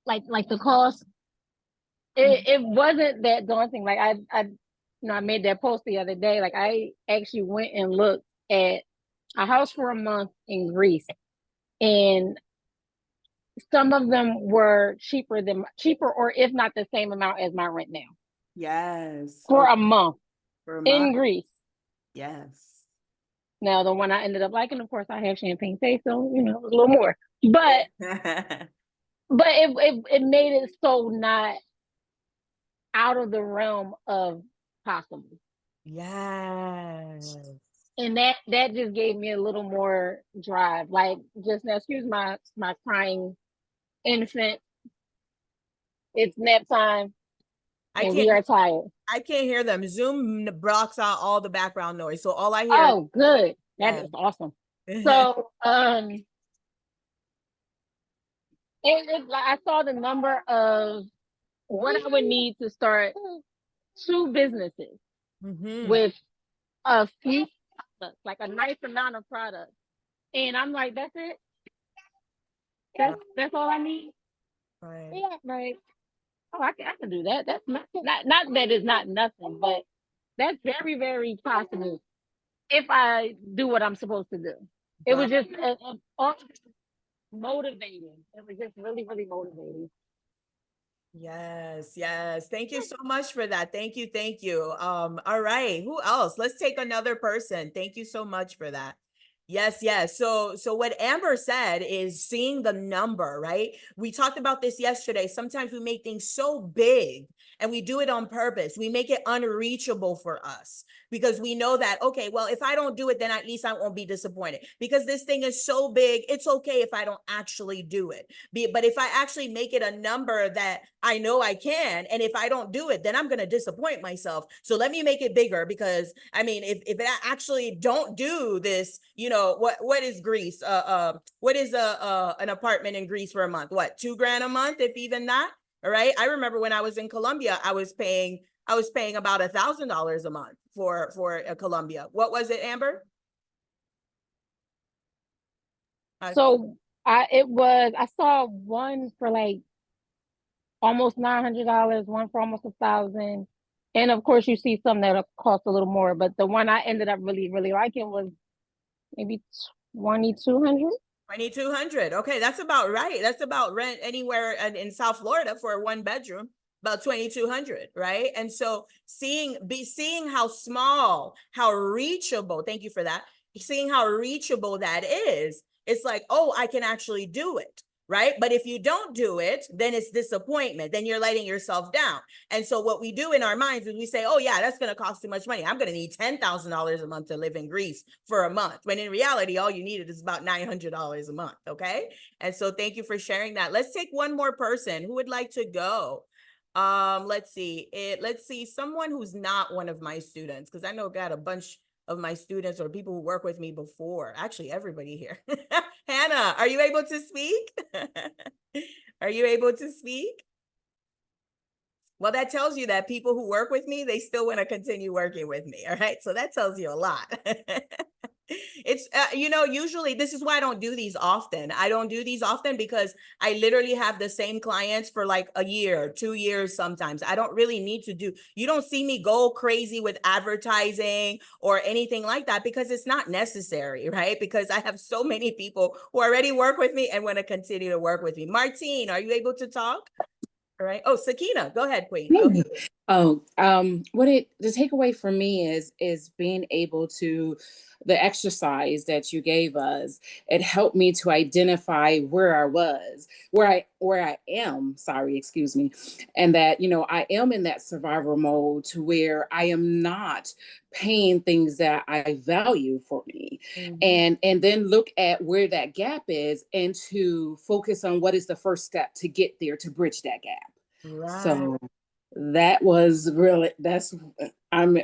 like the cost, it wasn't that daunting. Like I made that post the other day. Like I actually went and looked at a house for a month in Greece, and some of them were cheaper, or if not the same amount as my rent now Yes. for a Okay. month For a in month. Greece. Yes. Now the one I ended up liking, of course, I have champagne taste, so it was a little more. But it made it so not out of the realm of possible. Yes. And that just gave me a little more drive. Like just now, excuse my crying infant. It's nap time, I and can't we are tired. I can't hear them. Zoom blocks out all the background noise. So all I hear is Oh, good. That yeah. is awesome. So, like I saw the number of what I would need to start two businesses Mhm. with a few products, like a nice amount of products. And I'm like, that's it. That's all I need. Right. Yeah, like, oh, I can do that. That's not that it's not nothing, but that's very, very possible if I do what I'm supposed to do. It was Right. just motivating. It was just really, really motivating. Yes, yes. Thank you so much for that. Thank you. Thank you. All right. Who else? Let's take another person. Thank you so much for that. Yes, yes. So what Amber said is seeing the number, right? We talked about this yesterday. Sometimes we make things so big and we do it on purpose. We make it unreachable for us because we know that, okay, well, if I don't do it, then at least I won't be disappointed because this thing is so big. It's okay if I don't actually do it. But if I actually make it a number that I know I can, and if I don't do it, then I'm going to disappoint myself. So let me make it bigger because I mean, if I actually don't do this, what is Greece? What is an apartment in Greece for a month? What, $2,000 a month, if even that? All right. I remember when I was in Colombia, I was paying about $1,000 a month for Colombia. What was it, Amber? So I saw one for like almost $900, one for almost 1,000. And of course you see some that'll cost a little more, but the one I ended up really, really liking was maybe 2,200. 2,200. Okay, that's about right. That's about rent anywhere in South Florida for a one bedroom, about 2,200, right? And so seeing how small, how reachable, thank you for that. Seeing how reachable that is, it's like, oh, I can actually do it. Right. But if you don't do it, then it's disappointment. Then you're letting yourself down. And so what we do in our minds is we say, oh, yeah, that's going to cost too much money. I'm going to need $10,000 a month to live in Greece for a month. When in reality, all you needed is about $900 a month. Okay. And so thank you for sharing that. Let's take one more person. Who would like to go? Let's see. Let's see someone who's not one of my students, because I know got a bunch of my students or people who work with me before. Actually, everybody here. Hannah, are you able to speak? Are you able to speak? Well, that tells you that people who work with me, they still want to continue working with me. All right. So that tells you a lot. It's, usually this is why I don't do these often. I don't do these often because I literally have the same clients for like a year, 2 years sometimes. I don't really need to you don't see me go crazy with advertising or anything like that because it's not necessary, right? Because I have so many people who already work with me and want to continue to work with me. Martine, are you able to talk? All right. Oh, Sakina, go ahead, Queen. Go. Oh, the takeaway for me is being able to the exercise that you gave us. It helped me to identify where I was, where I am. Sorry, excuse me, and that I am in that survival mode to where I am not paying things that I value for me, Mhm. and then look at where that gap is and to focus on what is the first step to get there to bridge that gap. Right. So that was really I'm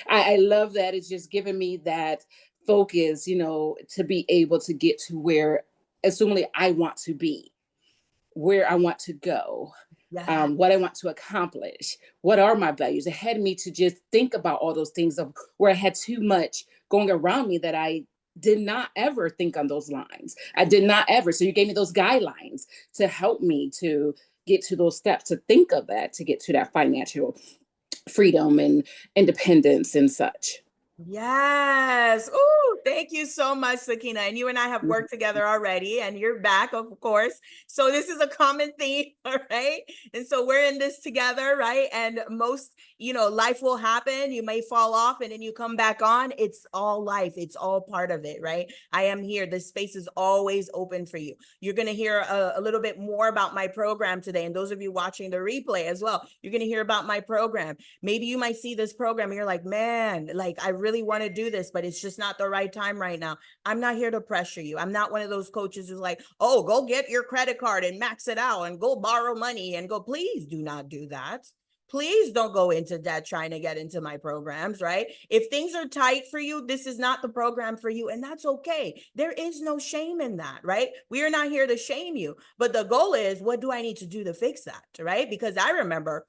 I love that. It's just giving me that focus, to be able to get to where assumingly I want to be, where I want to go, Yeah. what I want to accomplish, what are my values. It had me to just think about all those things of where I had too much going around me that I did not ever think on those lines. I did not ever. So you gave me those guidelines to help me to get to those steps, to think of that, to get to that financial freedom and independence and such. Yes. Oh, thank you so much, Sakina. And you and I have worked together already, and you're back, of course. So this is a common theme, all right? And so we're in this together, right? And most, life will happen. You may fall off and then you come back on. It's all life. It's all part of it, right? I am here. This space is always open for you. You're going to hear a little bit more about my program today. And those of you watching the replay as well, you're going to hear about my program. Maybe you might see this program and you're like, man, like I really want to do this, but it's just not the right time right now. I'm not here to pressure you. I'm not one of those coaches who's like, oh, go get your credit card and max it out and go borrow money and go. Please do not do that. Please don't go into debt trying to get into my programs, right? If things are tight for you, this is not the program for you, and that's okay. There is no shame in that, right? We are not here to shame you, but the goal is, what do I need to do to fix that, right? Because I remember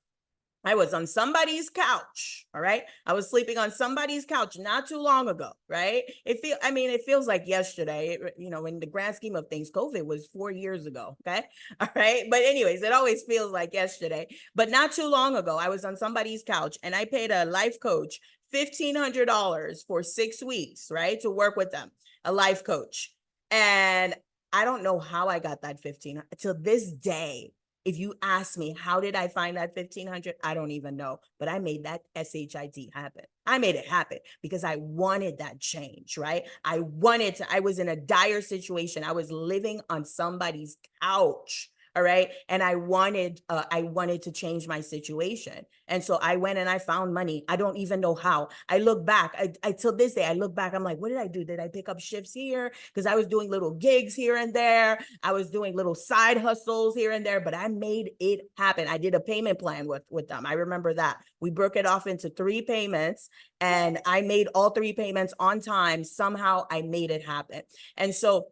I was on somebody's couch, all right? I was sleeping on somebody's couch not too long ago, right? It feels like yesterday, in the grand scheme of things. COVID was 4 years ago, okay? All right, but anyways, it always feels like yesterday. But not too long ago, I was on somebody's couch and I paid a life coach $1,500 for 6 weeks, right? To work with them, a life coach. And I don't know how I got that 15 till this day. If you ask me, how did I find that 1,500? I don't even know, but I made that SHIT happen. I made it happen because I wanted that change, right? I was in a dire situation. I was living on somebody's couch. All right. And I wanted to change my situation. And so I went and I found money. I don't even know how. I look back, I till this day, I look back, I'm like, what did I do? Did I pick up shifts here? Because I was doing little gigs here and there. I was doing little side hustles here and there, but I made it happen. I did a payment plan with them. I remember that. We broke it off into 3 payments and I made all 3 payments on time. Somehow I made it happen. And so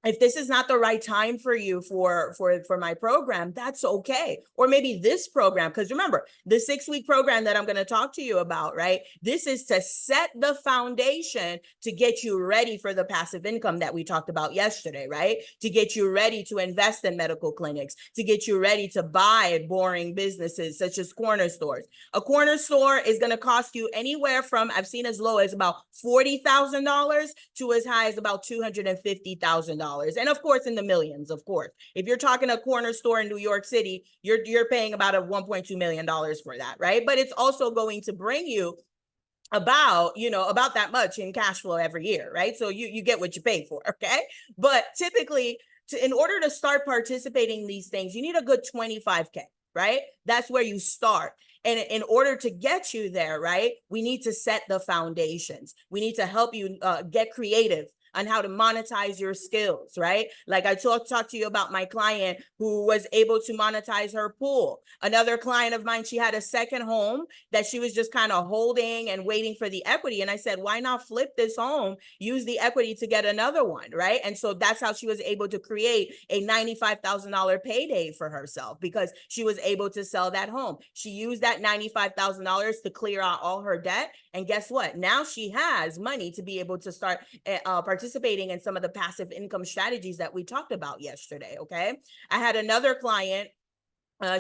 if this is not the right time for you for my program, that's okay. Or maybe this program, because remember, the 6-week program that I'm going to talk to you about, right? This is to set the foundation to get you ready for the passive income that we talked about yesterday, right? To get you ready to invest in medical clinics, to get you ready to buy boring businesses such as corner stores. A corner store is going to cost you anywhere from, I've seen as low as about $40,000 to as high as about $250,000. And of course, in the millions, of course. If you're talking a corner store in New York City, you're paying about $1.2 million for that, right? But it's also going to bring you about that much in cash flow every year, right? So you get what you pay for, okay? But typically, in order to start participating in these things, you need a good 25K, right? That's where you start. And in order to get you there, right, we need to set the foundations. We need to help you get creative on how to monetize your skills, right? Like I talked to you about my client who was able to monetize her pool. Another client of mine, she had a second home that she was just kind of holding and waiting for the equity. And I said, why not flip this home, use the equity to get another one, right? And so that's how she was able to create a $95,000 payday for herself because she was able to sell that home. She used that $95,000 to clear out all her debt. And guess what? Now she has money to be able to start participating in some of the passive income strategies that we talked about yesterday. Okay. I had another client.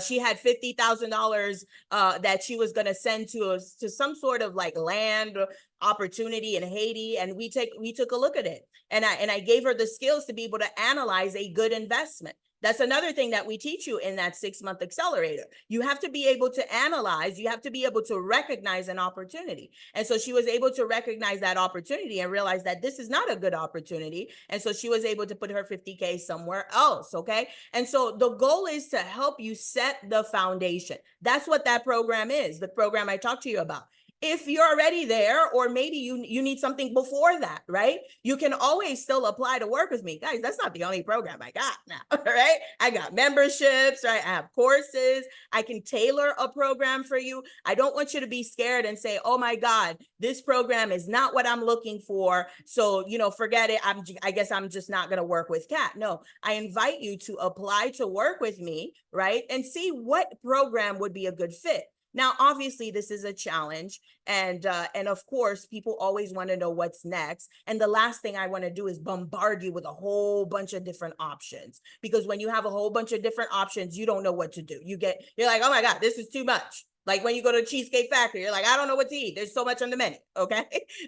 She had $50,000 that she was going to send to some sort of like land opportunity in Haiti. And we took a look at it. And I gave her the skills to be able to analyze a good investment. That's another thing that we teach you in that 6-month accelerator. You have to be able to analyze, you have to be able to recognize an opportunity. And so she was able to recognize that opportunity and realize that this is not a good opportunity. And so she was able to put her 50K somewhere else. Okay. And so the goal is to help you set the foundation. That's what that program is, the program I talked to you about. If you're already there, or maybe you need something before that, right? You can always still apply to work with me. Guys, that's not the only program I got now, right? I got memberships, right? I have courses. I can tailor a program for you. I don't want you to be scared and say, oh my God, this program is not what I'm looking for. So, forget it. I guess I'm just not going to work with Kat. No, I invite you to apply to work with me, right? And see what program would be a good fit. Now, obviously, this is a challenge, and of course, people always want to know what's next. And the last thing I want to do is bombard you with a whole bunch of different options, because when you have a whole bunch of different options, you don't know what to do. You're like, oh my God, this is too much. Like when you go to Cheesecake Factory, you're like, I don't know what to eat. There's so much on the menu. Okay.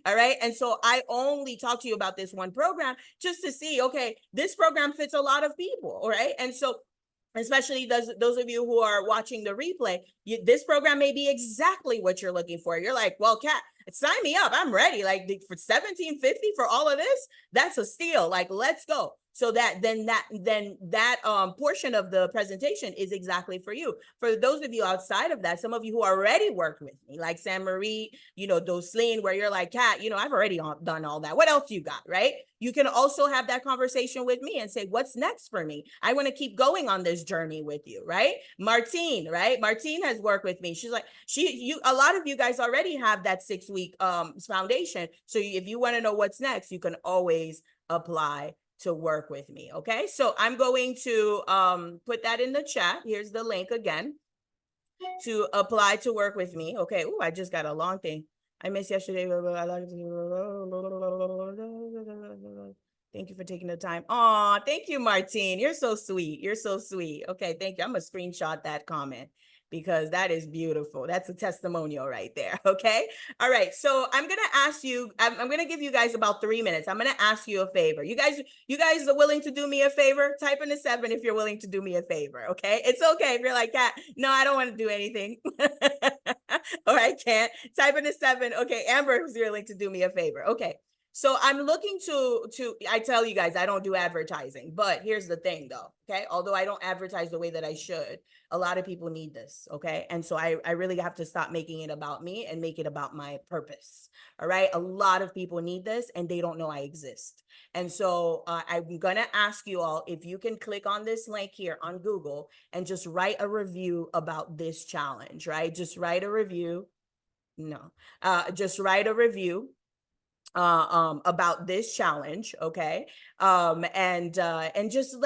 All right. And so I only talk to you about this one program just to see, okay, this program fits a lot of people. All right. And so especially those of you who are watching the replay, this program may be exactly what you're looking for. You're like, well, Kat, sign me up. I'm ready. Like for $17.50 for all of this, that's a steal. Like, let's go. So that portion of the presentation is exactly for you. For those of you outside of that, some of you who already worked with me, like San Marie, Doslin, where you're like, Kat, I've already done all that. What else you got, right? You can also have that conversation with me and say, what's next for me? I want to keep going on this journey with you, right? Martine, right? Martine has worked with me. She's like, a lot of you guys already have that 6-week foundation. So if you want to know what's next, you can always apply to work with me. Okay. So I'm going to put that in the chat. Here's the link again to apply to work with me. Okay. Oh, I just got a long thing. I missed yesterday. Thank you for taking the time. Oh, thank you, Martine. You're so sweet. You're so sweet. Okay. Thank you. I'm going to screenshot that comment, because that is beautiful. That's a testimonial right there. Okay. All right. So I'm going to ask you, I'm going to give you guys about 3 minutes. I'm going to ask you a favor. You guys are willing to do me a favor? Type in the 7 if you're willing to do me a favor. Okay. It's okay if you're like, Kat, no, I don't want to do anything. Or I can't. Type in the 7. Okay. Amber is willing to do me a favor. Okay. So I'm looking I tell you guys, I don't do advertising, but here's the thing though. Okay. Although I don't advertise the way that I should, a lot of people need this. Okay. And so I really have to stop making it about me and make it about my purpose. All right. A lot of people need this and they don't know I exist. And so I'm going to ask you all if you can click on this link here on Google and just write a review about this challenge, right? Just write a review. No, just write a review about this challenge. Okay. And just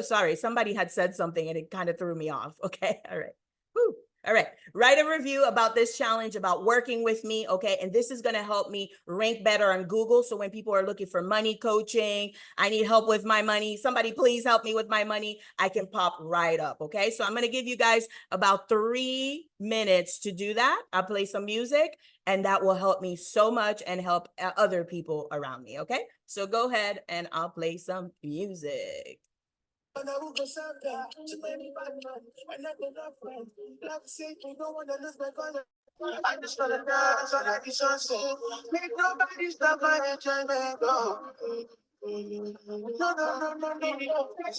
sorry, somebody had said something and it kind of threw me off. Okay. All right. Whew. All right. Write a review about this challenge, about working with me. Okay. And this is going to help me rank better on Google. So when people are looking for money coaching, I need help with my money, somebody please help me with my money, I can pop right up. Okay. So I'm going to give you guys about 3 minutes to do that. I'll play some music and that will help me so much and help other people around me. Okay. So go ahead and I'll play some music. I just wanna dance on like it's sunset. Make nobody stop my enjoyment. No. That's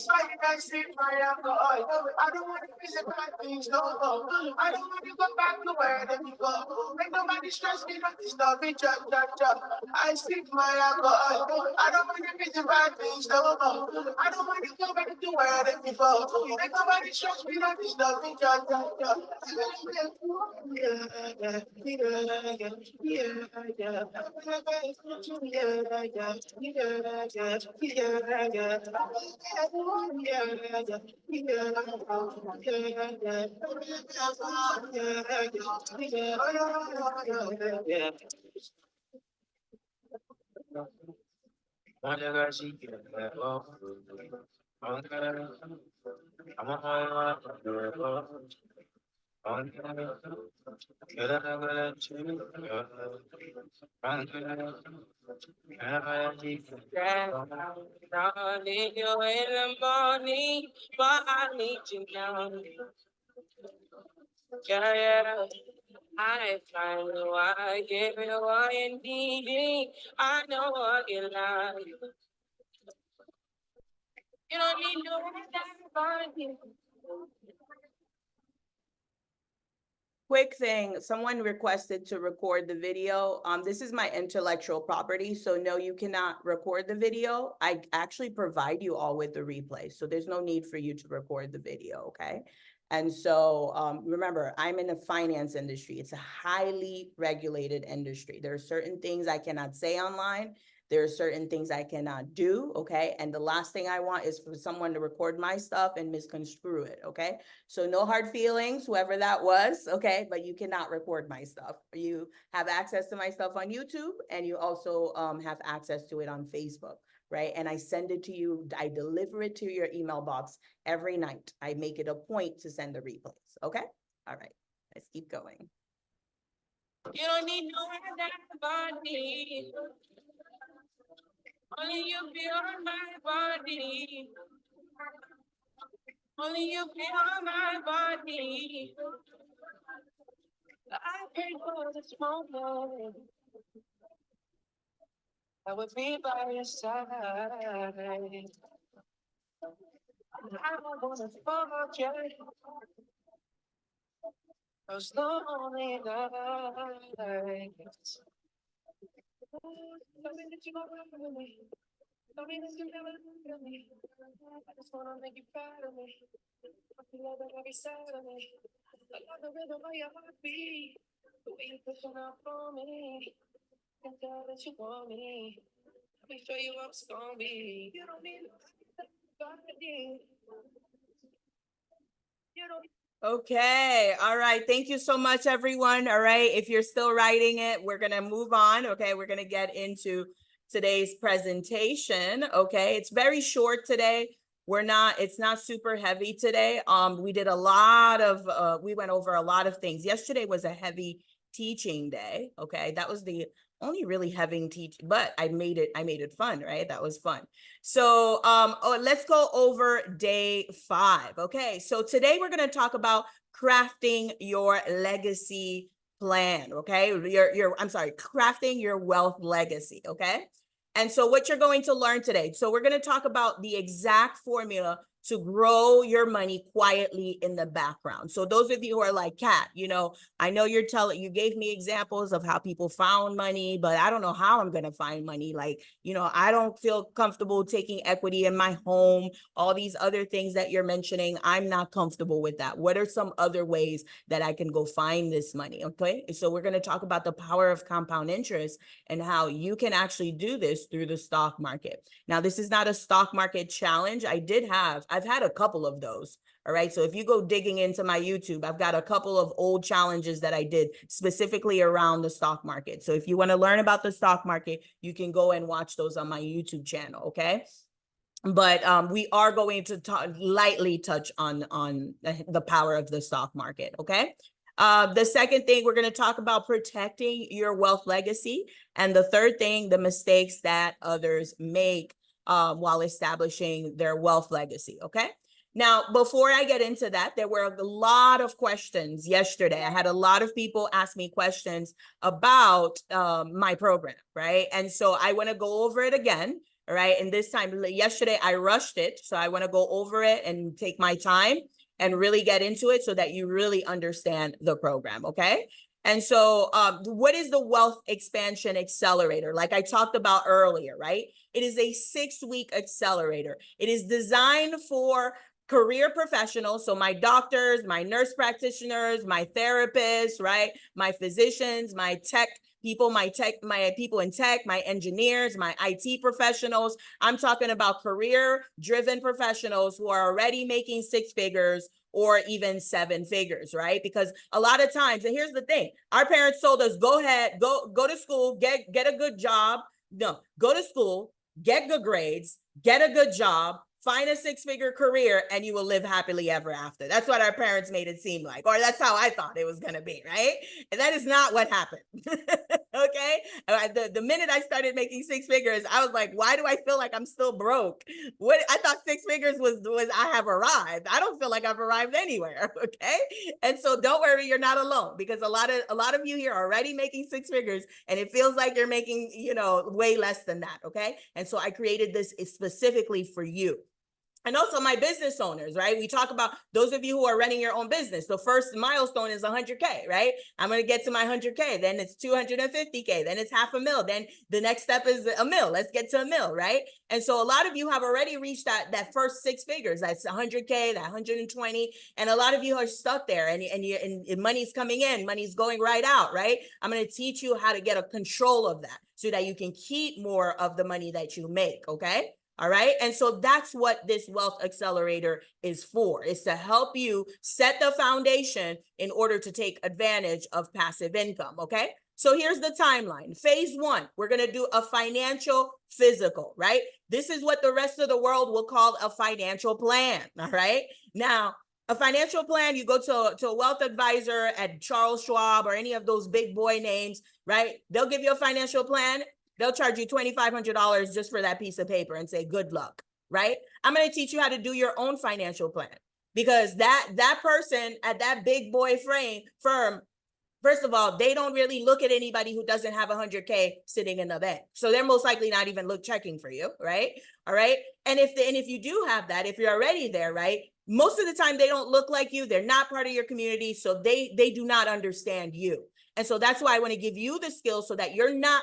why I sleep my alcohol. I don't want to visit bad things no more. I don't want to go back to where they before. Make nobody stress me, not disturb me, chop. I sleep my alcohol. I don't want to visit bad things no more. I don't want to go back to where they before. Make nobody stress me, not disturb me, chop. I need you in the morning, but I need you now. Yeah. I find you, I give you what you need. I know what you like. You don't need no one. Quick thing, someone requested to record the video. This is my intellectual property, so no, you cannot record the video. I actually provide you all with the replay, so there's no need for you to record the video, okay? And so remember, I'm in the finance industry. It's a highly regulated industry. There are certain things I cannot say online There are certain things I cannot do, okay? And the last thing I want is for someone to record my stuff and misconstrue it, okay? So no hard feelings, whoever that was, okay? But you cannot record my stuff. You have access to my stuff on YouTube, and you also have access to it on Facebook, right? And I send it to you, I deliver it to your email box every night. I make it a point to send the replays, okay? All right, let's keep going. You don't need no body. Only you feel on my body. Only you feel on my body. I prayed for this moment. I would be by your side. I don't wanna forget those lonely nights. Tell me that you don't remember me. Tell me that you never remember me. I just wanna make you proud of me. I feel love at every side of me. I love the rhythm of your heartbeat. The way you pushing up for me. Can tell that you want me. Let me show you what's gonna be. You don't need nobody. You don't. Okay, all right. Thank you so much, everyone. All right, if you're still writing it, we're gonna move on. Okay, we're gonna get into today's presentation. Okay, it's very short today. It's not super heavy today. We did a lot of, we went over a lot of things. Yesterday was a heavy teaching day. Okay, that was the only really heavy teaching, but I made it fun, right? That was fun. So let's go over day 5. Okay, so today we're going to talk about crafting your legacy plan. Okay, crafting your wealth legacy. Okay, and so what you're going to learn today, so we're going to talk about the exact formula to grow your money quietly in the background. So those of you who are like, Kat, I know you gave me examples of how people found money, but I don't know how I'm going to find money. Like, I don't feel comfortable taking equity in my home, all these other things that you're mentioning. I'm not comfortable with that. What are some other ways that I can go find this money? Okay. So we're going to talk about the power of compound interest and how you can actually do this through the stock market. Now, this is not a stock market challenge. I've had a couple of those. All right. So if you go digging into my YouTube, I've got a couple of old challenges that I did specifically around the stock market. So if you want to learn about the stock market, you can go and watch those on my YouTube channel. Okay. But we are going to lightly touch on the power of the stock market. Okay. The second thing, we're going to talk about protecting your wealth legacy. And the third thing, the mistakes that others make while establishing their wealth legacy. Okay. Now, before I get into that, there were a lot of questions yesterday. I had a lot of people ask me questions about my program, right? And so I want to go over it again, all right? And this time, yesterday, I rushed it. So I want to go over it and take my time and really get into it so that you really understand the program, okay? And so what is the Wealth Expansion Accelerator? Like I talked about earlier, right? It is a 6-week accelerator. It is designed for career professionals. So my doctors, my nurse practitioners, my therapists, right? My physicians, my people in tech, my engineers, my IT professionals. I'm talking about career-driven professionals who are already making 6 figures or even 7 figures, right? Because a lot of times, and here's the thing, our parents told us, go ahead, go to school, get a good job. No, go to school, get good grades, get a good job, find a 6-figure career, and you will live happily ever after. That's what our parents made it seem like, or that's how I thought it was going to be, right? And that is not what happened. Okay. The minute I started making 6 figures, I was like, why do I feel like I'm still broke? What I thought 6 figures was I have arrived. I don't feel like I've arrived anywhere. Okay. And so don't worry, you're not alone, because a lot of you here are already making 6 figures and it feels like you're making, way less than that. Okay. And so I created this specifically for you. And also my business owners, right? We talk about those of you who are running your own business. The first milestone is 100K, right? I'm going to get to my 100K. Then it's 250K. Then it's $500,000. Then the next step is $1 million. Let's get to $1 million, right? And so a lot of you have already reached that first 6 figures. That's 100K, that 120. And a lot of you are stuck there and money's coming in, money's going right out, right? I'm going to teach you how to get a control of that so that you can keep more of the money that you make, okay? All right. And so that's what this Wealth Accelerator is for, is to help you set the foundation in order to take advantage of passive income. Okay. So here's the timeline. Phase 1, we're going to do a financial physical, right? This is what the rest of the world will call a financial plan. All right. Now, a financial plan, you go to a wealth advisor at Charles Schwab or any of those big boy names, right? They'll give you a financial plan. They'll charge you $2,500 just for that piece of paper and say, good luck, right? I'm going to teach you how to do your own financial plan, because that person at that big boy firm, first of all, they don't really look at anybody who doesn't have 100K sitting in the bank. So they're most likely not even checking for you, right? All right. And if you do have that, if you're already there, right? Most of the time they don't look like you. They're not part of your community. So they do not understand you. And so that's why I want to give you the skills so that you're not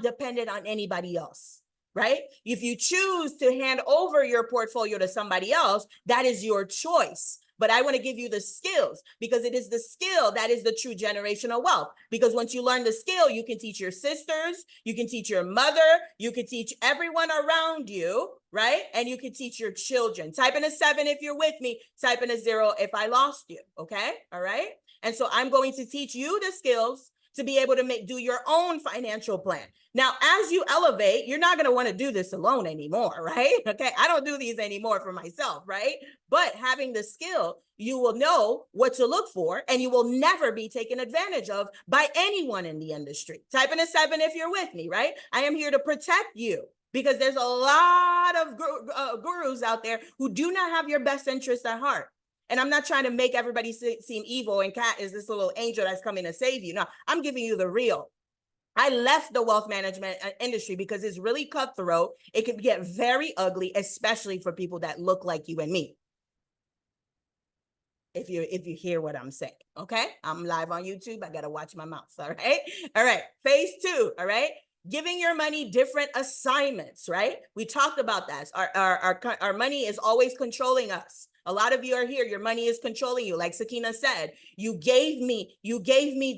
dependent on anybody else, right? If you choose to hand over your portfolio to somebody else, that is your choice. But I want to give you the skills, because it is the skill that is the true generational wealth. Because once you learn the skill, you can teach your sisters, you can teach your mother, you can teach everyone around you, right? And you can teach your children. Type in a 7 if you're with me, type in a 0 if I lost you, okay? All right? And so I'm going to teach you the skills to be able to do your own financial plan. Now, as you elevate, you're not going to want to do this alone anymore, right? Okay, I don't do these anymore for myself, right? But having the skill, you will know what to look for, and you will never be taken advantage of by anyone in the industry. Type in a 7 if you're with me, right? I am here to protect you, because there's a lot of gurus out there who do not have your best interest at heart. And I'm not trying to make everybody seem evil and Kat is this little angel that's coming to save you. No, I'm giving you the real. I left the wealth management industry because it's really cutthroat. It can get very ugly, especially for people that look like you and me. If you hear what I'm saying, okay? I'm live on YouTube. I got to watch my mouth, all right? All right, phase 2, all right? Giving your money different assignments, right? We talked about that. Our money is always controlling us. A lot of you are here. Your money is controlling you. Like Sakina said, you gave me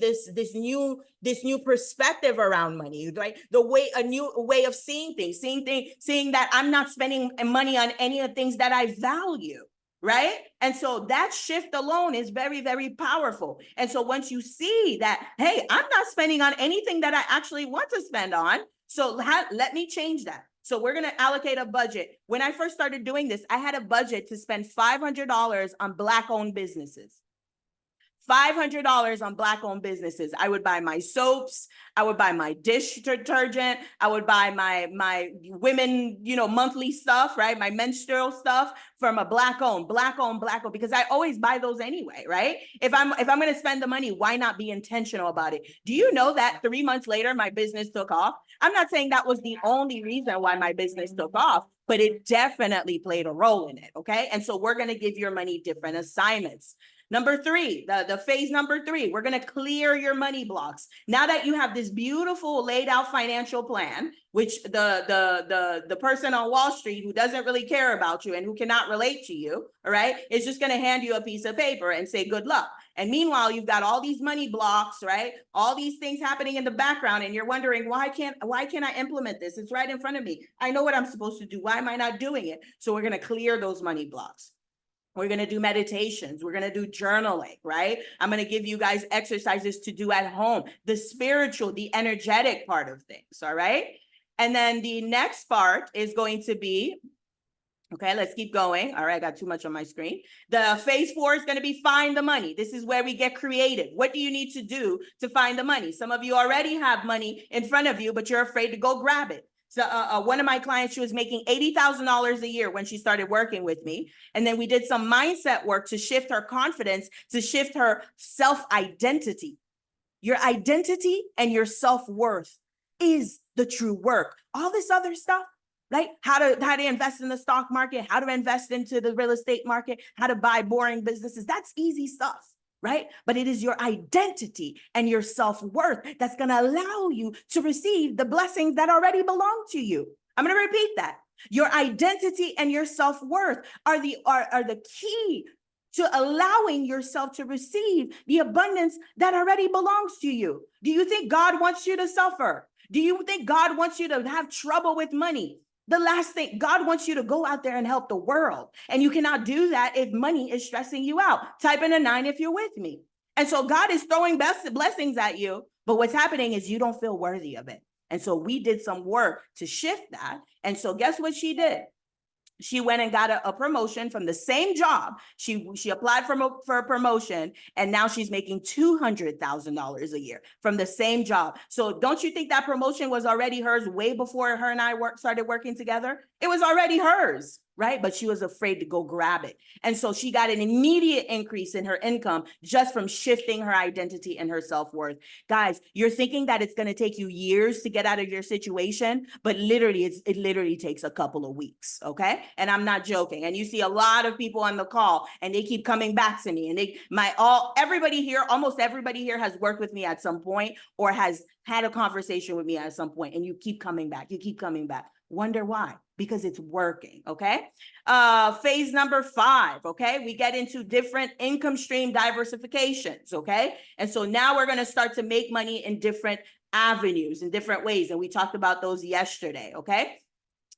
this new perspective around money, right? A new way of seeing things, seeing that I'm not spending money on any of the things that I value. Right? And so that shift alone is very, very powerful. And so once you see that, hey, I'm not spending on anything that I actually want to spend on, so let me change that. So we're going to allocate a budget. When I first started doing this, I had a budget to spend $500 on Black-owned businesses. $500 on Black-owned businesses. I would buy my soaps. I would buy my dish detergent. I would buy my women, monthly stuff, right? My menstrual stuff from a Black-owned, because I always buy those anyway, right? If I'm going to spend the money, why not be intentional about it? Do you know that 3 months later, my business took off? I'm not saying that was the only reason why my business took off, but it definitely played a role in it, okay? And so we're going to give your money different assignments. Number 3, the phase number 3, we're going to clear your money blocks. Now that you have this beautiful laid out financial plan, which the person on Wall Street who doesn't really care about you and who cannot relate to you, all right, is just going to hand you a piece of paper and say, good luck. And meanwhile, you've got all these money blocks, right? All these things happening in the background, and you're wondering, why can't I implement this? It's right in front of me. I know what I'm supposed to do. Why am I not doing it? So we're going to clear those money blocks. We're going to do meditations. We're going to do journaling, right? I'm going to give you guys exercises to do at home, the spiritual, the energetic part of things, all right? And then the next part is going to be, okay, let's keep going. All right, I got too much on my screen. The phase 4 is going to be find the money. This is where we get creative. What do you need to do to find the money? Some of you already have money in front of you, but you're afraid to go grab it. So one of my clients, she was making $80,000 a year when she started working with me. And then we did some mindset work to shift her confidence, to shift her self-identity. Your identity and your self-worth is the true work. All this other stuff, Like how to invest in the stock market, how to invest into the real estate market, how to buy boring businesses. That's easy stuff, right? But it is your identity and your self-worth that's going to allow you to receive the blessings that already belong to you. I'm going to repeat that. Your identity and your self-worth are the key to allowing yourself to receive the abundance that already belongs to you. Do you think God wants you to suffer? Do you think God wants you to have trouble with money? The last thing, God wants you to go out there and help the world. And you cannot do that if money is stressing you out. Type in a 9 if you're with me. And so God is throwing blessings at you, but what's happening is you don't feel worthy of it. And so we did some work to shift that. And so guess what she did? She went and got a promotion from the same job. She applied for a promotion, and now she's making $200,000 a year from the same job. So don't you think that promotion was already hers way before her and I started working together? It was already hers, right? But she was afraid to go grab it. And so she got an immediate increase in her income just from shifting her identity and her self-worth. Guys, you're thinking that it's going to take you years to get out of your situation, but literally it literally takes a couple of weeks, okay? And I'm not joking. And you see a lot of people on the call and they keep coming back to me, and everybody here, almost everybody here has worked with me at some point or has had a conversation with me at some point, and you keep coming back. You keep coming back. Wonder why? Because it's working, okay? Phase number 5, okay? We get into different income stream diversifications, okay? And so now we're gonna start to make money in different avenues, in different ways. And we talked about those yesterday, okay?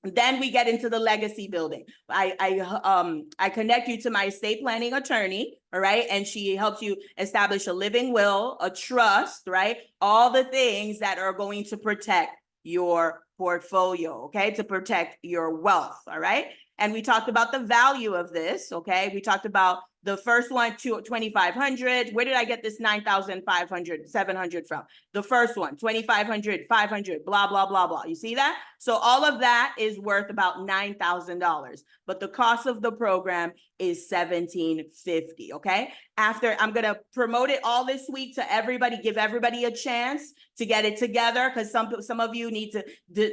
Then we get into the legacy building. I connect you to my estate planning attorney, all right? And she helps you establish a living will, a trust, right? All the things that are going to protect your portfolio, okay? To protect your wealth, all right? And we talked about the value of this, okay? We talked about the first one, 2,500. Where did I get this 9,500, 700 from? The first one, 2,500, 500, blah, blah, blah, blah. You see that? So all of that is worth about $9,000, but the cost of the program is $1,750, okay? After, I'm gonna promote it all this week to everybody, give everybody a chance to get it together, because some of you need to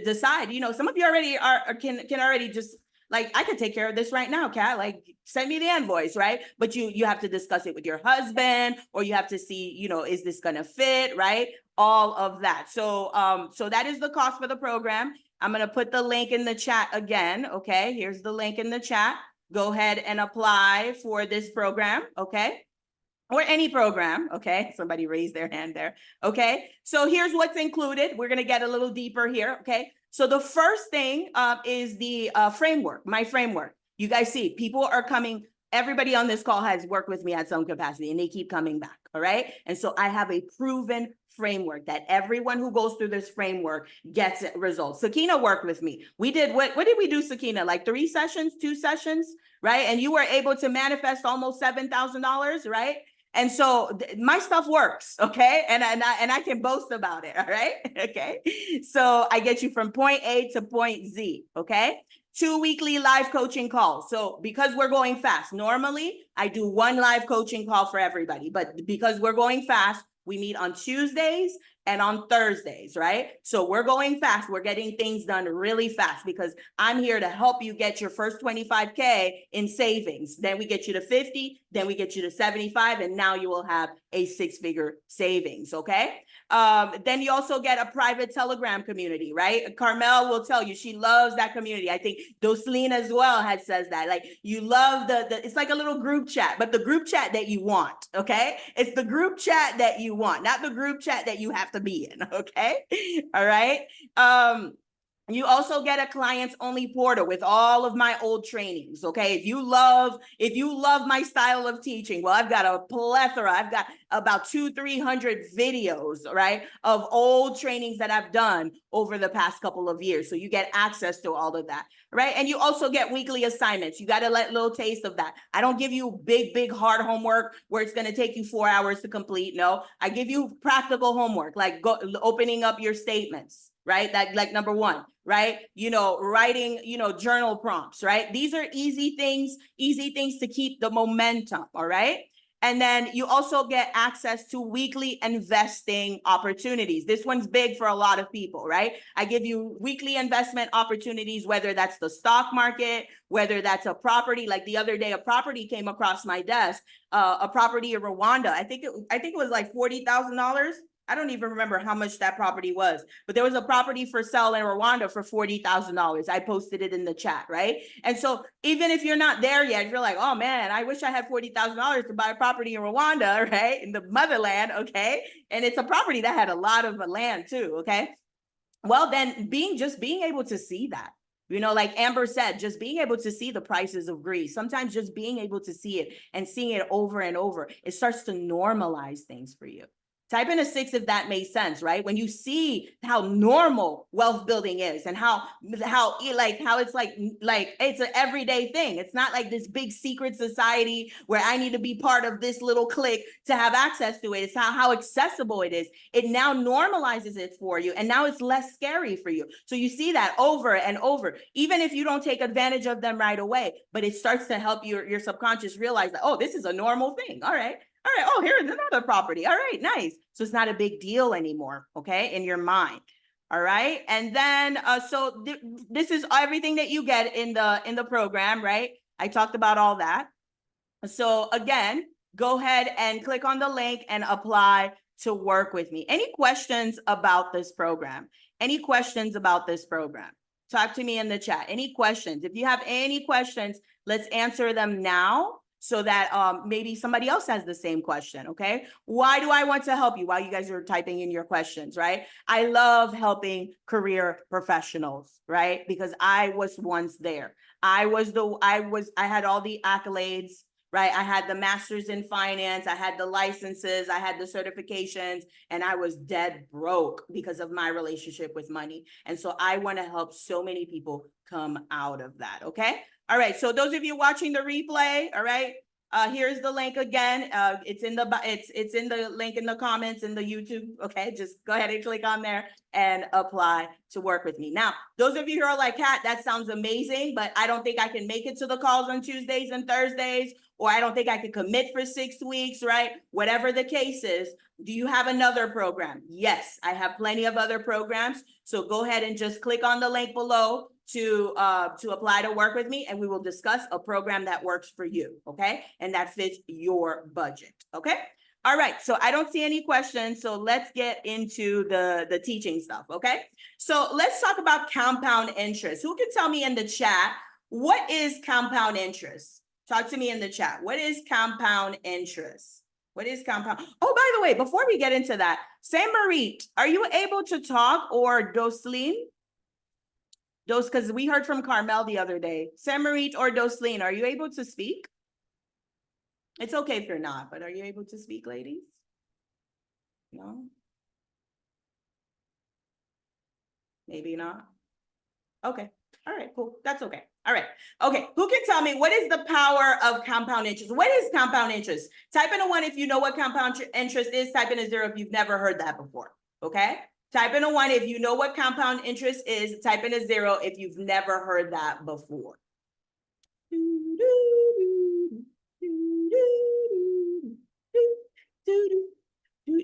decide, you know, some of you already can already just, like, I could take care of this right now, Kat, like, send me the invoice, right? But you have to discuss it with your husband, or you have to see, you know, is this gonna fit, right? All of that. So that is the cost for the program. I'm gonna put the link in the chat again, okay? Here's the link in the chat. Go ahead and apply for this program, okay? Or any program, okay? Somebody raised their hand there, okay? So here's what's included. We're gonna get a little deeper here, okay? So the first thing is the framework, my framework. You guys see, people are coming, everybody on this call has worked with me at some capacity, and they keep coming back, all right? And so I have a proven framework that everyone who goes through this framework gets results. Sakina worked with me. We did, what did we do, Sakina? Like 3 sessions, 2 sessions, right? And you were able to manifest almost $7,000, right? And so my stuff works, okay? And I can boast about it, all right? Okay. So I get you from point A to point Z, okay? 2 weekly live coaching calls. So because we're going fast, normally I do 1 live coaching call for everybody, but because we're going fast, we meet on Tuesdays and on Thursdays, right? So we're going fast. We're getting things done really fast because I'm here to help you get your first 25K in savings. Then we get you to 50, then we get you to 75, and now you will have a 6-figure savings, okay? Then you also get a private Telegram community, right? Carmel will tell you she loves that community. I think Doslin as well says that. Like, you love it's like a little group chat, but the group chat that you want, okay? It's the group chat that you want, not the group chat that you have to be in, okay? All right. You also get a clients only portal with all of my old trainings, okay? If you love my style of teaching, well, I've got a plethora. I've got about 200-300 videos, right, of old trainings that I've done over the past couple of years. So you get access to all of that, right? And you also get weekly assignments. You got to let a little taste of that. I don't give you big, hard homework where it's going to take you 4 hours to complete. No, I give you practical homework, like opening up your statements, right? That, like, number 1, right? You know, writing, you know, journal prompts, right? These are easy things to keep the momentum, all right? And then you also get access to weekly investing opportunities. This one's big for a lot of people, right? I give you weekly investment opportunities, whether that's the stock market, whether that's a property. Like the other day, a property came across my desk, a property in Rwanda. I think it was like $40,000. I don't even remember how much that property was, but there was a property for sale in Rwanda for $40,000. I posted it in the chat, right? And so even if you're not there yet, you're like, oh man, I wish I had $40,000 to buy a property in Rwanda, right? In the motherland, okay? And it's a property that had a lot of land too, okay? Well, then being able to see that, you know, like Amber said, just being able to see the prices of Greece, sometimes just being able to see it and seeing it over and over, it starts to normalize things for you. Type in a 6 if that makes sense, right? When you see how normal wealth building is and how it's like it's an everyday thing. It's not like this big secret society where I need to be part of this little clique to have access to it. It's how accessible it is. It now normalizes it for you, and now it's less scary for you. So you see that over and over, even if you don't take advantage of them right away, but it starts to help your subconscious realize that, oh, this is a normal thing. All right. Oh, here's another property. All right, nice. So it's not a big deal anymore, okay, in your mind. All right, and then this is everything that you get in the program, right? I talked about all that. So again, go ahead and click on the link and apply to work with me. Any questions about this program? Any questions about this program? Talk to me in the chat. Any questions? If you have any questions, let's answer them now, so that maybe somebody else has the same question, okay? Why do I want to help you while you guys are typing in your questions, right? I love helping career professionals, right? Because I was once there. I had all the accolades, right? I had the master's in finance, I had the licenses, I had the certifications, and I was dead broke because of my relationship with money. And so I want to help so many people come out of that, okay? All right, so those of you watching the replay, all right, here's the link again. It's in the link in the comments in the YouTube. Okay, just go ahead and click on there and apply to work with me. Now, those of you who are like, Kat, that sounds amazing, but I don't think I can make it to the calls on Tuesdays and Thursdays, or I don't think I can commit for 6 weeks, right? Whatever the case is, do you have another program? Yes, I have plenty of other programs. So go ahead and just click on the link below to apply to work with me, and we will discuss a program that works for you, okay? And that fits your budget, okay? All right, so I don't see any questions, so let's get into the teaching stuff, okay? So let's talk about compound interest. Who can tell me in the chat, what is compound interest? Talk to me in the chat. What is compound interest? What is compound? Oh, by the way, before we get into that, Saint-Marie, are you able to talk, or Doslin? Because we heard from Carmel the other day. Saint-Marie or Doslin, are you able to speak? It's okay if you're not, but are you able to speak, ladies? No? Maybe not. Okay. All right, cool. That's okay. All right. Okay. Who can tell me, what is the power of compound interest? What is compound interest? Type in a 1 if you know what compound interest is. Type in a 0 if you've never heard that before. Okay. Type in a 1 if you know what compound interest is. Type in a 0 if you've never heard that before.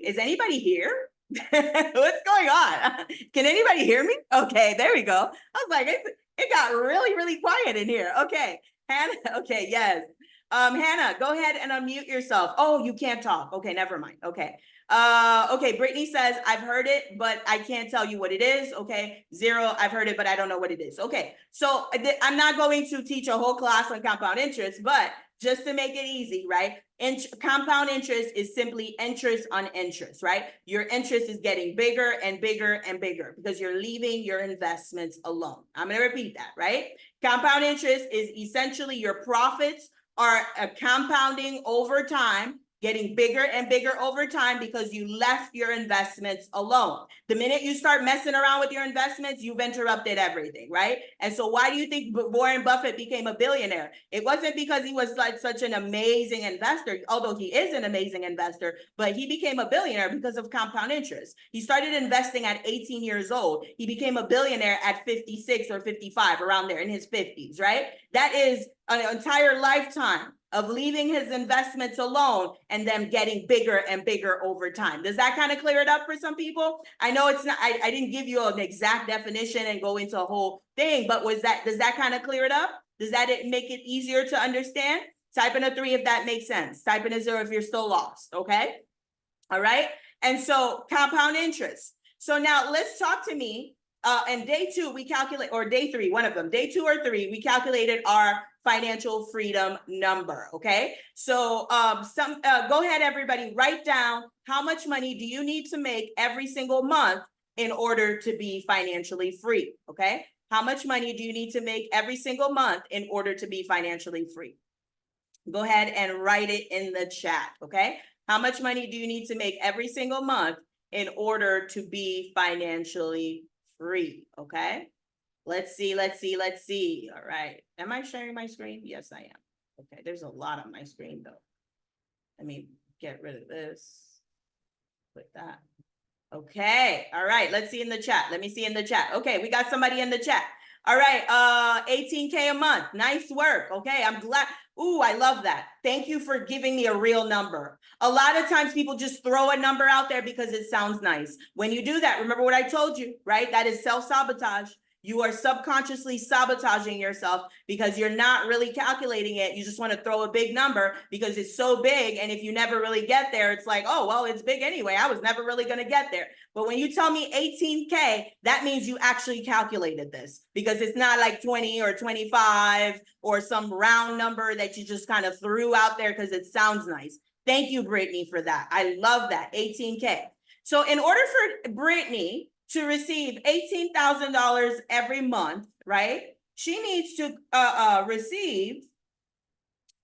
Is anybody here? What's going on? Can anybody hear me? Okay, there we go. I was like, it got really, really quiet in here. Okay, Hannah. Okay, yes. Hannah, go ahead and unmute yourself. Oh, you can't talk. Okay, never mind. Okay. Okay, Brittany says, I've heard it, but I can't tell you what it is. Okay, 0, I've heard it, but I don't know what it is. Okay, so I'm not going to teach a whole class on compound interest, but just to make it easy, right? Compound interest is simply interest on interest, right? Your interest is getting bigger and bigger and bigger because you're leaving your investments alone. I'm going to repeat that, right? Compound interest is essentially your profits are compounding over time, getting bigger and bigger over time because you left your investments alone. The minute you start messing around with your investments, you've interrupted everything, right? And so why do you think Warren Buffett became a billionaire? It wasn't because he was like such an amazing investor, although he is an amazing investor, but he became a billionaire because of compound interest. He started investing at 18 years old. He became a billionaire at 56 or 55, around there in his 50s, right? That is an entire lifetime of leaving his investments alone and them getting bigger and bigger over time. Does that kind of clear it up for some people? I know it's not, I didn't give you an exact definition and go into a whole thing, but does that kind of clear it up? Does that make it easier to understand? Type in a 3 if that makes sense. Type in a 0 if you're still lost, okay? All right, and so compound interest. So now let's talk to me. And day 2, we calculate, or day 3, one of them, day 2 or 3, we calculated our financial freedom number, okay? So go ahead, everybody, write down how much money do you need to make every single month in order to be financially free, okay? How much money do you need to make every single month in order to be financially free? Go ahead and write it in the chat, okay? How much money do you need to make every single month in order to be financially free, okay? Let's see. All right. Am I sharing my screen? Yes, I am. Okay, there's a lot on my screen though. Let me get rid of this. Put that. Okay, all right, let's see in the chat. Let me see in the chat. Okay, we got somebody in the chat. All right, 18K a month. Nice work. Okay, I'm glad. Ooh, I love that. Thank you for giving me a real number. A lot of times people just throw a number out there because it sounds nice. When you do that, remember what I told you, right? That is self-sabotage. You are subconsciously sabotaging yourself because you're not really calculating it. You just want to throw a big number because it's so big. And if you never really get there, it's like, oh, well, it's big anyway. I was never really going to get there. But when you tell me 18K, that means you actually calculated this because it's not like 20 or 25 or some round number that you just kind of threw out there because it sounds nice. Thank you, Brittany, for that. I love that, 18K. So in order for Brittany to receive $18,000 every month, right? She needs to receive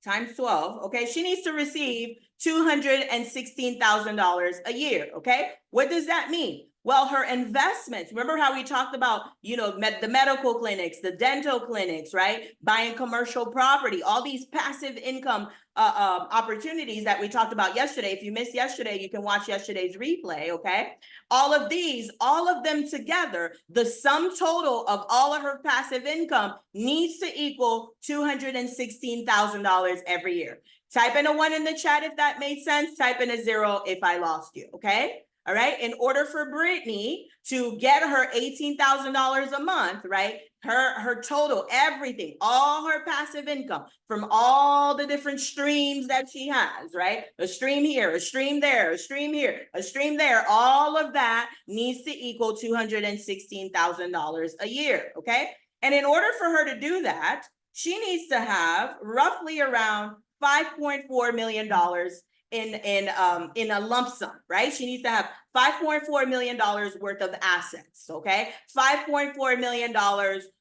times 12, okay? She needs to receive $216,000 a year, okay? What does that mean? Well, her investments, remember how we talked about, you know, the medical clinics, the dental clinics, right? Buying commercial property, all these passive income opportunities that we talked about yesterday. If you missed yesterday, you can watch yesterday's replay, okay? All of these, all of them together, the sum total of all of her passive income needs to equal $216,000 every year. Type in a 1 in the chat if that made sense. Type in a 0 if I lost you, okay? All right, in order for Brittany to get her $18,000 a month, right? Her total, everything, all her passive income from all the different streams that she has, right? A stream here, a stream there, a stream here, a stream there, all of that needs to equal $216,000 a year, okay? And in order for her to do that, she needs to have roughly around $5.4 million in a lump sum, right? She needs to have $5.4 million worth of assets, okay? $5.4 million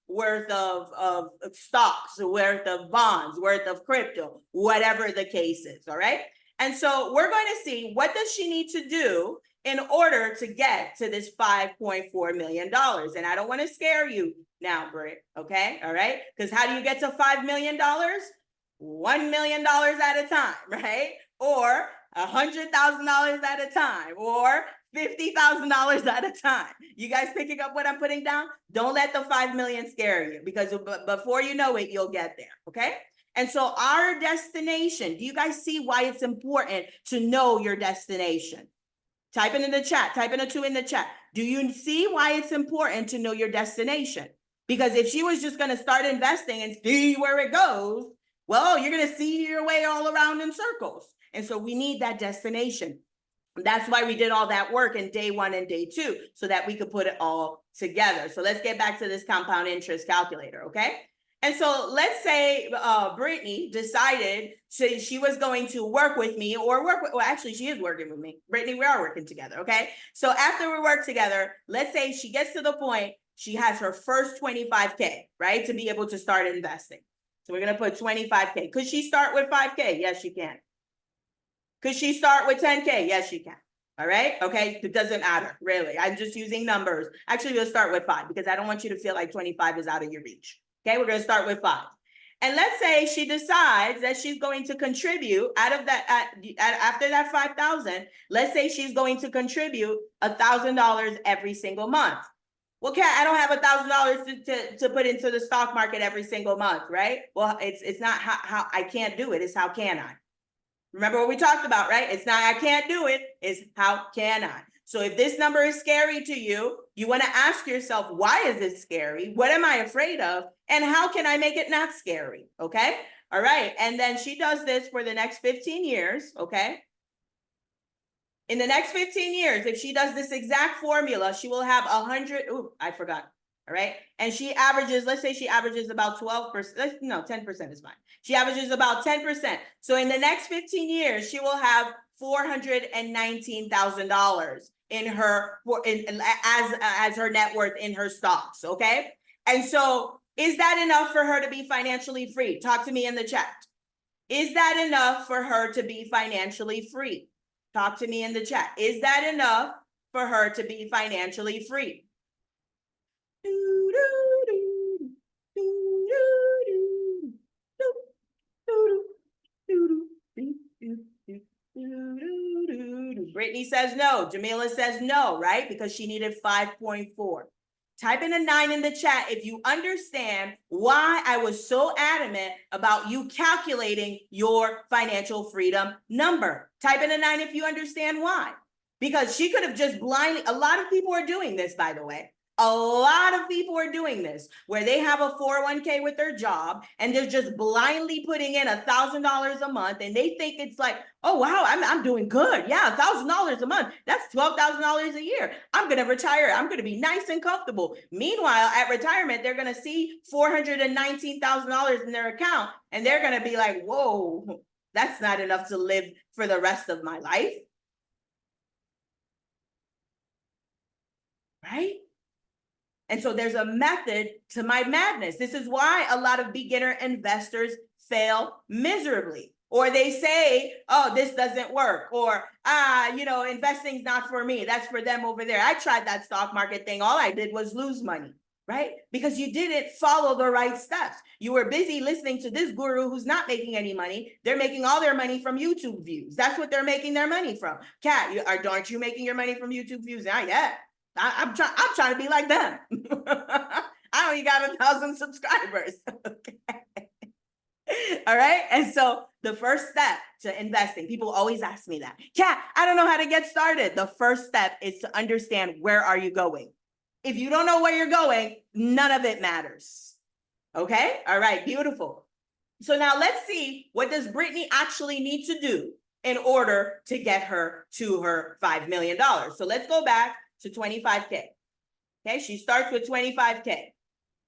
worth of stocks, worth of bonds, worth of crypto, whatever the case is, all right? And so we're going to see what does she need to do in order to get to this $5.4 million. And I don't want to scare you now, Britt, okay? All right? Because how do you get to $5 million? $1 million at a time, right? Or $100,000 at a time, or $50,000 at a time. You guys picking up what I'm putting down? Don't let the 5 million scare you because before you know it, you'll get there, okay? And so our destination, do you guys see why it's important to know your destination? Type it in the chat, type in a 2 in the chat. Do you see why it's important to know your destination? Because if she was just gonna start investing and see where it goes, well, you're gonna see your way all around in circles. And so we need that destination. That's why we did all that work in day 1 and day 2, so that we could put it all together. So let's get back to this compound interest calculator, okay? And so let's say Brittany decided she was going to work with me or well, actually she is working with me. Brittany, we are working together, okay? So after we work together, let's say she gets to the point, she has her first 25K, right? To be able to start investing. So we're gonna put 25K. Could she start with 5K? Yes, she can. Could she start with 10K? Yes, she can. All right, okay, it doesn't matter, really. I'm just using numbers. Actually, we'll start with 5 because I don't want you to feel like 25 is out of your reach. Okay, we're gonna start with 5. And let's say she decides that she's going to contribute out of that, after that 5,000, let's say she's going to contribute $1,000 every single month. Well, Kat, I don't have $1,000 to put into the stock market every single month, right? Well, it's not how I can't do it. It's how can I? Remember what we talked about, right? It's not I can't do it. It's how can I? So if this number is scary to you, you want to ask yourself, why is it scary? What am I afraid of? And how can I make it not scary? Okay. All right. And then she does this for the next 15 years. Okay. In the next 15 years, if she does this exact formula, she will have 100. Ooh, I forgot. All right. And she averages, let's say she averages about 12%. No, 10% is fine. She averages about 10%. So in the next 15 years, she will have $419,000 in her as her net worth in her stocks. Okay. And so is that enough for her to be financially free? Talk to me in the chat. Is that enough for her to be financially free? Talk to me in the chat. Is that enough for her to be financially free? Brittany says no. Jamila says no, right? Because she needed 5.4. Type in a 9 in the chat if you understand why I was so adamant about you calculating your financial freedom number. Type in a 9 if you understand why. Because she could have just blindly, a lot of people are doing this, by the way. A lot of people are doing this where they have a 401k with their job and they're just blindly putting in $1,000 a month and they think it's like, oh, wow, I'm doing good. Yeah, $1,000 a month. That's $12,000 a year. I'm going to retire. I'm going to be nice and comfortable. Meanwhile, at retirement, they're going to see $419,000 in their account and they're going to be like, whoa, that's not enough to live for the rest of my life. Right? And so there's a method to my madness. This is why a lot of beginner investors fail miserably. Or they say, oh, this doesn't work. Or, investing's not for me. That's for them over there. I tried that stock market thing. All I did was lose money, right? Because you didn't follow the right steps. You were busy listening to this guru who's not making any money. They're making all their money from YouTube views. That's what they're making their money from. Kat, aren't you making your money from YouTube views? Not yet. I'm trying to be like them. I only got 1,000 subscribers. Okay. All right. And so the first step to investing, people always ask me that. Kat, I don't know how to get started. The first step is to understand where are you going. If you don't know where you're going, none of it matters. Okay. All right. Beautiful. So now let's see, what does Brittany actually need to do in order to get her to her $5 million? So let's go back to 25K. Okay, she starts with 25K.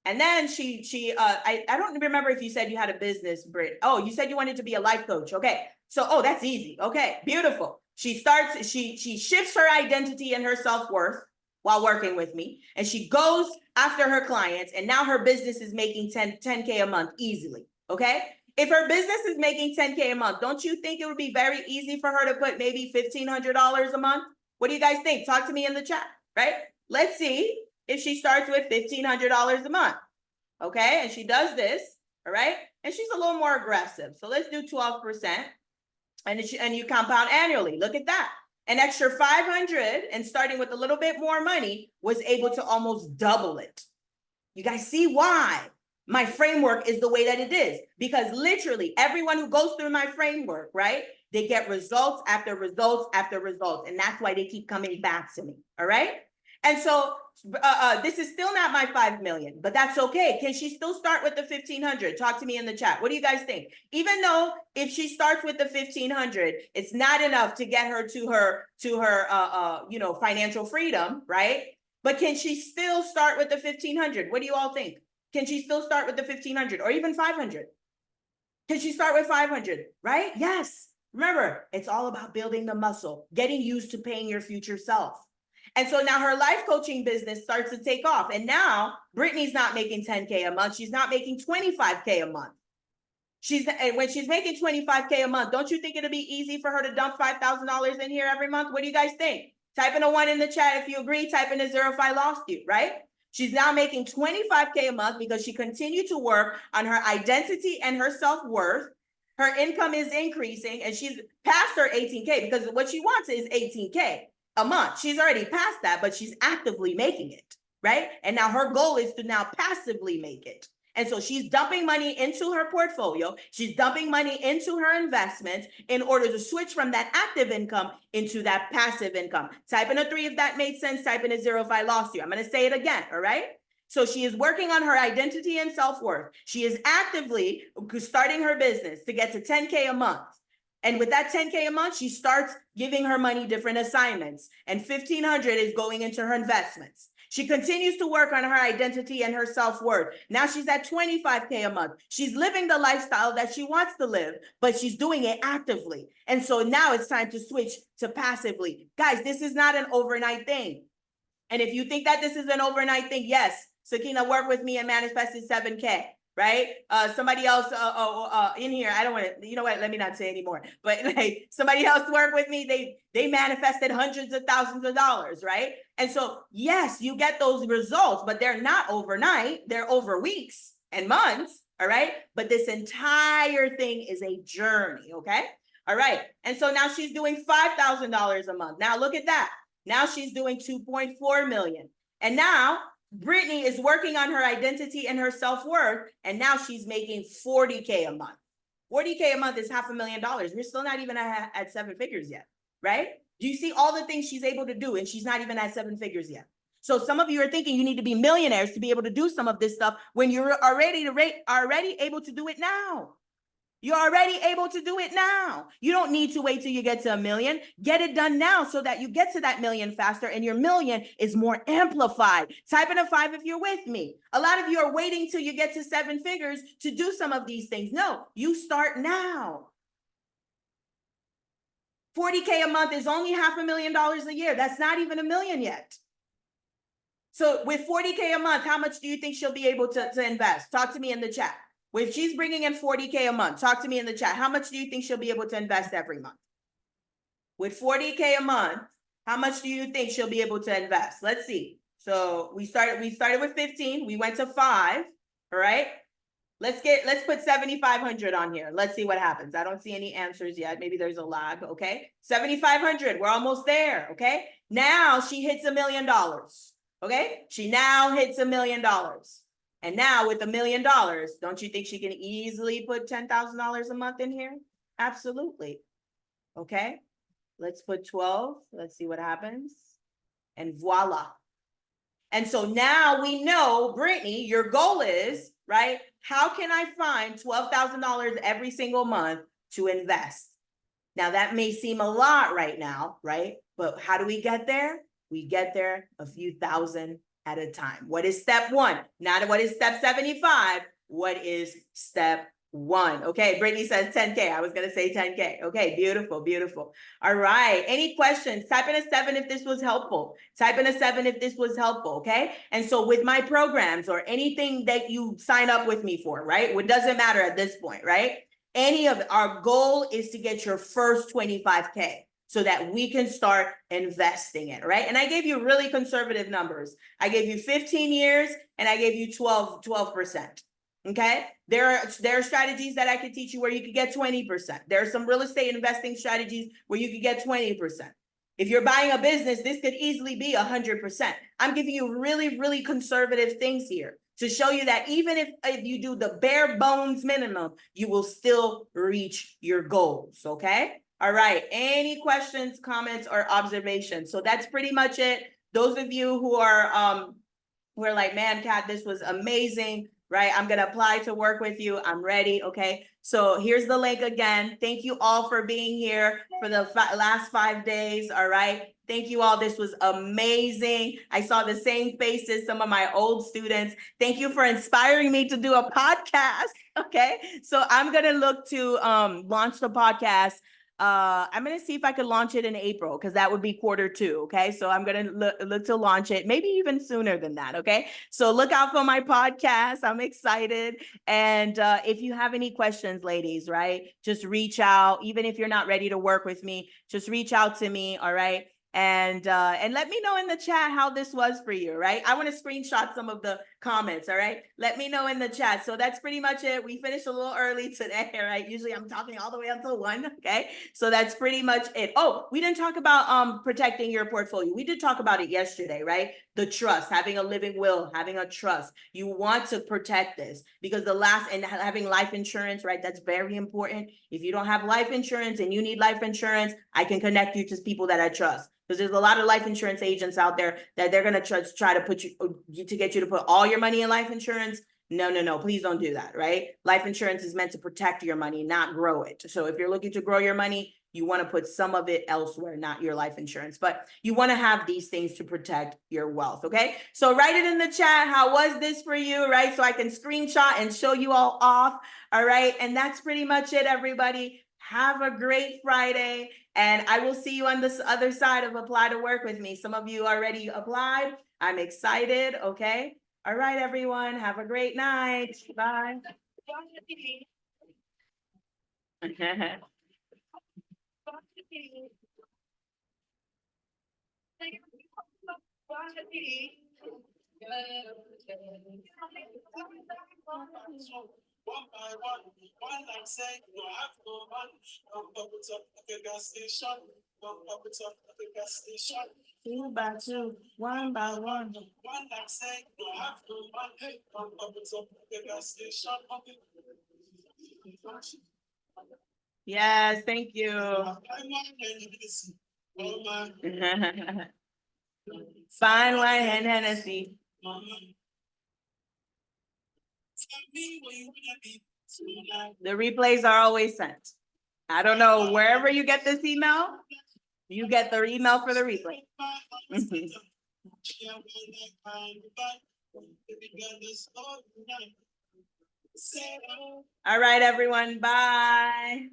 And then I don't remember if you said you had a business, Britt. Oh, you said you wanted to be a life coach. Okay. So, that's easy. Okay, beautiful. She shifts her identity and her self-worth while working with me. And she goes after her clients. And now her business is making 10K a month easily. Okay. If her business is making 10K a month, don't you think it would be very easy for her to put maybe $1,500 a month? What do you guys think? Talk to me in the chat, right? Let's see if she starts with $1,500 a month. Okay, and she does this, all right? And she's a little more aggressive. So let's do 12%. And you compound annually. Look at that. An extra 500 and starting with a little bit more money was able to almost double it. You guys see why my framework is the way that it is? Because literally everyone who goes through my framework, right? They get results after results after results. And that's why they keep coming back to me. All right. And so this is still not my 5 million, but that's okay. Can she still start with the 1,500? Talk to me in the chat. What do you guys think? Even though if she starts with the 1,500, it's not enough to get her to her financial freedom, right? But can she still start with the 1,500? What do you all think? Can she still start with the 1,500 or even 500? Can she start with 500, right? Yes. Remember, it's all about building the muscle, getting used to paying your future self. And so now her life coaching business starts to take off. And now Brittany's not making 10K a month. She's not making 25K a month. When she's making 25K a month, don't you think it'll be easy for her to dump $5,000 in here every month? What do you guys think? Type in a 1 in the chat if you agree. Type in a 0 if I lost you, right? She's now making 25K a month because she continued to work on her identity and her self-worth. Her income is increasing and she's past her 18K because what she wants is 18K a month. She's already past that, but she's actively making it. right? And now her goal is to now passively make it. And so she's dumping money into her portfolio. She's dumping money into her investments in order to switch from that active income into that passive income. Type in a 3 if that made sense. Type in a 0 if I lost you. I'm going to say it again. All right. So she is working on her identity and self-worth. She is actively starting her business to get to 10K a month. And with that 10K a month, she starts giving her money different assignments. And 1,500 is going into her investments. She continues to work on her identity and her self-worth. Now she's at 25K a month. She's living the lifestyle that she wants to live, but she's doing it actively. And so now it's time to switch to passively. Guys, this is not an overnight thing. And if you think that this is an overnight thing, yes, Sakina, work with me and manifested 7K. Right? Somebody else in here, I don't want to, you know what, let me not say anymore, but like somebody else worked with me, they manifested hundreds of thousands of dollars, right? And so, yes, you get those results, but they're not overnight, they're over weeks and months, all right? But this entire thing is a journey, okay? All right, and so now she's doing $5,000 a month. Now look at that. Now she's doing 2.4 million. And now Brittany is working on her identity and her self-worth, and now she's making 40K a month. 40K a month is $500,000. We're still not even at 7 figures yet, right? Do you see all the things she's able to do, and she's not even at 7 figures yet? So some of you are thinking you need to be millionaires to be able to do some of this stuff when you're already able to do it now. You're already able to do it now. You don't need to wait till you get to 1 million. Get it done now so that you get to that 1 million faster and your million is more amplified. Type in a 5 if you're with me. A lot of you are waiting till you get to 7 figures to do some of these things. No, you start now. 40K a month is only $500,000 a year. That's not even 1 million yet. So with 40K a month, how much do you think she'll be able to invest? Talk to me in the chat. If she's bringing in 40K a month, talk to me in the chat. How much do you think she'll be able to invest every month? With 40K a month, how much do you think she'll be able to invest? Let's see. So we started with 15. We went to 5. All right. Let's put 7,500 on here. Let's see what happens. I don't see any answers yet. Maybe there's a lag. Okay. 7,500. We're almost there. Okay. Now she hits $1 million. Okay. She now hits $1 million. And now with $1 million, don't you think she can easily put $10,000 a month in here? Absolutely. Okay, let's put 12. Let's see what happens. And voila. And so now we know, Brittany, your goal is, right? How can I find $12,000 every single month to invest? Now that may seem a lot right now, right? But how do we get there? We get there a few thousand at a time. What is step 1? Not what is step 75. What is step 1? Okay, Brittany says 10K. I was going to say 10K. Okay, beautiful, beautiful. All right. Any questions? Type in a 7 if this was helpful. Type in a 7 if this was helpful. Okay. And so with my programs or anything that you sign up with me for, right? It doesn't matter at this point, right? Our goal is to get your first 25K. So that we can start investing it, right? And I gave you really conservative numbers. I gave you 15 years and I gave you 12%, okay? There are strategies that I could teach you where you could get 20%. There are some real estate investing strategies where you could get 20%. If you're buying a business, this could easily be 100%. I'm giving you really, really conservative things here to show you that even if you do the bare bones minimum, you will still reach your goals, okay? All right, any questions, comments, or observations? So that's pretty much it. Those of you who are like, man, Kat, this was amazing, right? I'm gonna apply to work with you. I'm ready, okay? So here's the link again. Thank you all for being here for the last 5 days, all right? Thank you all, this was amazing. I saw the same faces, some of my old students. Thank you for inspiring me to do a podcast, okay? So I'm gonna look to launch the podcast. I'm going to see if I could launch it in April because that would be Q2. Okay. So I'm going to look to launch it maybe even sooner than that. Okay. So look out for my podcast. I'm excited. And if you have any questions, ladies, right, just reach out. Even if you're not ready to work with me, just reach out to me. All right. And let me know in the chat how this was for you, right? I want to screenshot some of the comments, all right? Let me know in the chat. So that's pretty much it. We finished a little early today, right? Usually I'm talking all the way until 1, okay? So that's pretty much it. Oh, we didn't talk about protecting your portfolio. We did talk about it yesterday, right? The trust, having a living will, having a trust. You want to protect this because and having life insurance, right? That's very important. If you don't have life insurance and you need life insurance, I can connect you to people that I trust. Because there's a lot of life insurance agents out there that they're gonna try to put you to get you to put all your money in life insurance. No, please don't do that, right? Life insurance is meant to protect your money, not grow it. So if you're looking to grow your money, you want to put some of it elsewhere, not your life insurance, but you want to have these things to protect your wealth. Okay. So write it in the chat. How was this for you? Right. So I can screenshot and show you all off. All right. And that's pretty much it, everybody. Have a great Friday. And I will see you on this other side of Apply to Work with Me. Some of you already applied. I'm excited. Okay. All right, everyone. Have a great night. Bye. One by one like say, you don't have no money. Up it up at the gas station. Up it up at the gas station. 2 by 2, 1 by 1. One like say, you don't have no money. Up it up at the gas station. Yes, thank you. Fine wine and Hennessy. The replays are always sent. I don't know, wherever you get this email, you get the email for the replay. All right, everyone, bye.